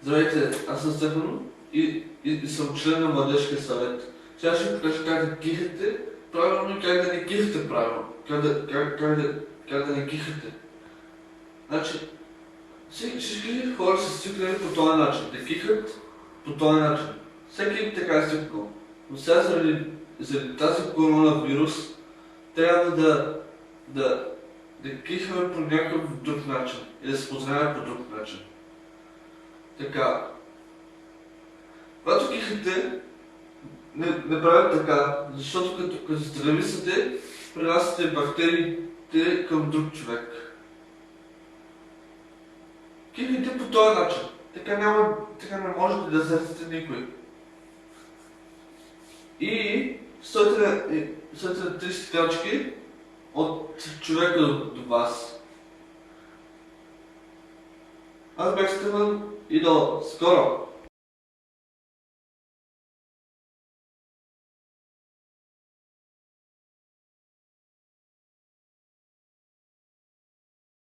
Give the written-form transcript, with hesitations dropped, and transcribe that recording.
Здравейте, аз съм Стефано и съм член на Младежкия съвет. Сега ще ви покажа как да кихате правилно и как да не кихате правилно. Как да не кихате. Значи, всички хора са свикнали по този начин, да кихат по този начин. Всеки така е свикнал. Но сега заради тази коронавирус трябва да кихаме по някакъв друг начин и да се познаваме по друг начин. Така. Когато кихате, не правят така, защото като здрависате, пренасяте бактериите към друг човек. Кихайте по този начин. Така не можете да сърцате никой. И стойте на 30 крачки от човека до вас. Аз бях Стефан и до скоро!